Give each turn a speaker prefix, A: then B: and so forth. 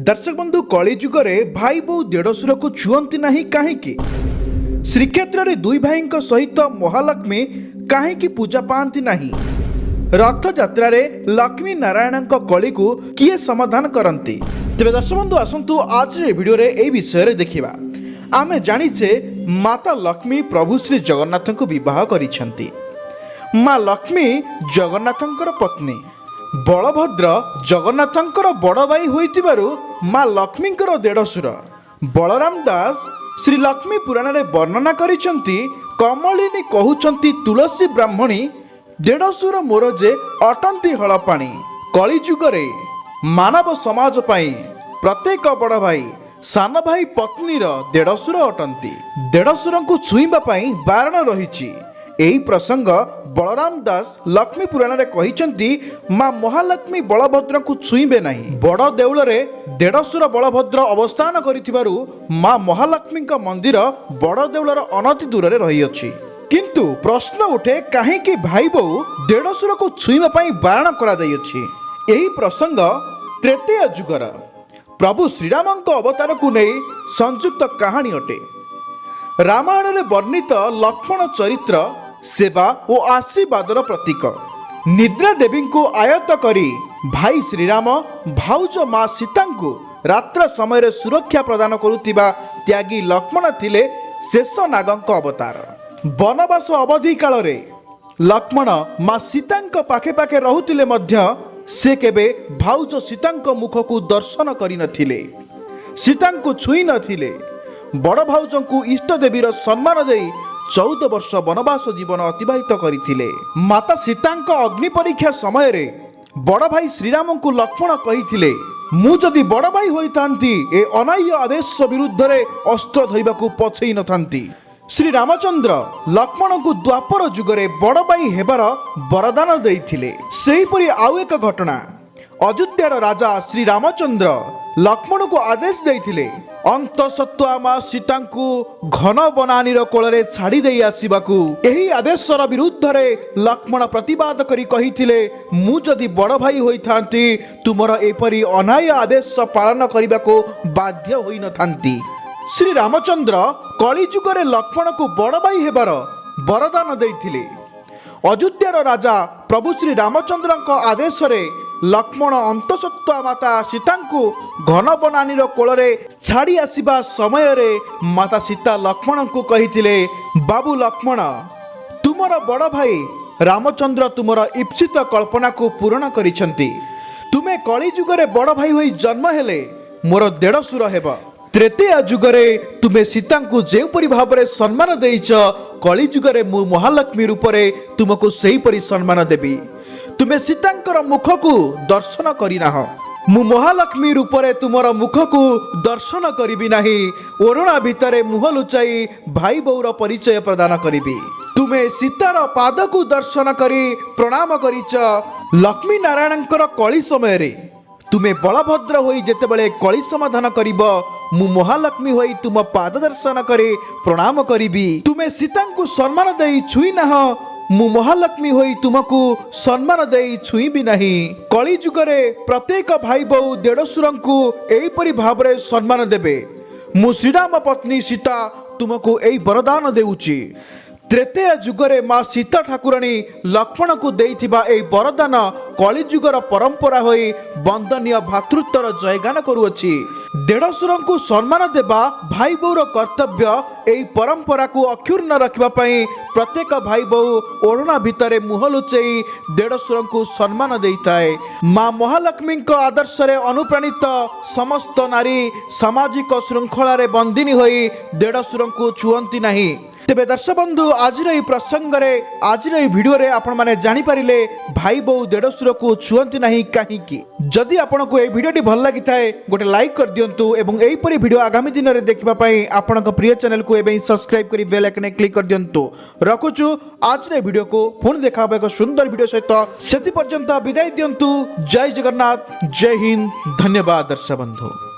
A: दर्शक बंधु कली जुगरे भाई बो देढ़शुर को छुअंती नहीं कहीं श्रीक्षेत्र में दुई भाई सहित महालक्ष्मी कहीं पूजा पाती नहीं रथ यात्रा लक्ष्मी नारायण कली को किए समाधान करती तेरे दर्शक बंधु आसतु आज वीडियो रे ए विषय देखिबा आमे जानिछे माता लक्ष्मी प्रभु श्री जगन्नाथ को विवाह करिसेंती। माँ लक्ष्मी जगन्नाथंकर पत्नी बलभद्र जगन्नाथंकर बड़ भाई होइतिबारु माँ लक्ष्मींकर देढ़शुर बलराम दास श्री लक्ष्मी पुराण रे वर्णना करिसेंती। कमलिनी कहउचंती तुलसी ब्राह्मणी देढ़शुर मोर जे अटंती हलपाणी कली जुगरे मानव समाज पाई प्रत्येक बड़ भाई सान भाई पत्नीर देढ़शुर अटंती। देढ़शुर को छुईबा पाई बारण रहिछि। एही प्रसंग बलराम दास लक्ष्मी पुराण रे कहिसेंती माँ महालक्ष्मी बलभद्र को छुईबे नहीं। बड़ देउल रे देढ़शुर बलभद्र अवस्थान करिथिबारु माँ महालक्ष्मी मंदिर बड़ देउलर अनति दूर रे रही अछि। किंतु प्रश्न उठे कहीं भाई बहु देढ़शुर को छुईबा पाई बारण करा जाइछि। एही प्रसंग त्रेतेय जुगर प्रभु श्रीरामंक अवतार को नहीं संयुक्त कहानी अटे। रामायण रे वर्णित लक्ष्मण चरित्र सेवा और आशीर्वादर प्रतीक। निद्रा देवी को आयत्त करी भाई श्रीराम भाउज माँ सीता को रात्र समय सुरक्षा प्रदान करुथिबा त्यागी लक्ष्मण थिले शेष नागंक अवतार। वनवास अवधि काल रे लक्ष्मण माँ सीता पाखे पाखे रहुथिले मध्य से केबे भाउज सीता मुख को दर्शन करि नथिले, सीता को छुई नथिले। बड़ भाउज को इष्ट देवीर सम्मान देई 14 वर्ष वनवास जीवन अतिबाहित करथिले। माता सीता अग्नि परीक्षा समय रे बड़ भाई श्रीराम को लक्ष्मण कहिथिले मु जदि बड़ भाई होइतांती ए अनाह्य आदेश विरुद्ध रे अस्त्र धरिबा को पछई नथांती। श्री रामचंद्र लक्ष्मण को द्वापर जुगरे बड़ भाई हेबार वरदान देइथिले। सेहीपरि आउ एक घटना अयोध्यार राजा श्री रामचंद्र लक्ष्मण को आदेश देइथिले अंतसत्वा माँ सीता को घन बनानीर कोଳରେ छाड़ी देई आसीबाकू। एही आदेशर विरुद्ध रे लक्ष्मण प्रतिवाद करी कहिथिले मु जदि बड़ भाई होइथांती तुमर एपरि अनाय आदेश पालन करिबाको बाध्य होई नथांती। श्री रामचंद्र कली जुगरे लक्ष्मण को बड़ भाई हेबार वरदान देइथिले। अयोध्यार राजा प्रभु श्री रामचंद्र आदेश रे लक्ष्मण अंतसत्वा माता सीता को घन बनानीर कोଳରେ छाड़ी आसीबा समय रे माता सीता लक्ष्मण को कहिथिले बाबू लक्ष्मण तुमर बड़ भाई रामचंद्र तुमर इप्सित कल्पना को पूर्ण करिसेंती। तुमे कली जुगरे बड़ भाई होई जन्म हेले मोर देढ़शुर हेब। त्रेतेय जुगरे तुमे सीता को जेपरि भावरे सम्मान देइछ कली जुगरे मु महालक्ष्मी रूपरे तुमको सेहीपरि सम्मान देबी। तुमे सीतांकर मुख को दर्शन करिनाह मु महालक्ष्मी रूपरे तुमर मुख को दर्शन करिबी नाही। ओरणा भितरे मुह लुचाई भाई बौर परिचय प्रदान करिबी। तुमे सीतार पाद को दर्शन करी प्रणाम करिछ। लक्ष्मी नारायणंकर कली समय रे तुमे बलभद्र होई जेतेबेले कली समाधान करिब मु महालक्ष्मी होई तुम पाद दर्शन करे प्रणाम करिबी। तुमे सीता को सम्मान देई छुई नाह मु महालक्ष्मी होई तुमको सम्मान देई छुईबी नहीं। कली जुगरे प्रत्येक भाई बहु देढ़शुर को एहीपरि भावरे सम्मान देबे। मु श्रीराम पत्नी सीता तुमको एही वरदान देउची। त्रेतेय जुगरे माँ सीता ठाकुराणी लक्ष्मण को देइथिबा एही वरदान कली जुगर परंपरा होई वंदनीय भातृत्वर जयगान करुअछि। देढ़शुर को सम्मान देबा भाई बौर कर्तव्य। एही परंपरा को अक्षुण्ण रखिबा पई प्रत्येक भाई बहु ओरणा भितरे मुह लुचेई देढ़शुर को सम्मान देइताए। माँ महालक्ष्मी आदर्श रे अनुप्राणित समस्त नारी सामाजिक श्रृंखला रे बंदिनी होई देढ़शुर को छुअंती नहीं। तेबे दर्शक बंधु आज प्रसंग रे आज वीडियो रे आपण माने जानि पारिले भाई बहु देढ़शुर को छुअंती नहीं कहीं। जदि आपण को ए वीडियोटी भल लागि थाए गोटे लाइक कर दियंतु एवं एही परि वीडियो आगामी दिन रे देखिबा पई आपण को प्रिय चैनल को एबे सब्सक्राइब करी बेल आइकन क्लिक कर दियंतु। रखुछु आज रे वीडियो को पुन देखाबे एक सुंदर वीडियो सहित सेति पर्यंत विदाई दियंतु। जय जगन्नाथ जय हिंद धन्यवाद दर्शक बंधु।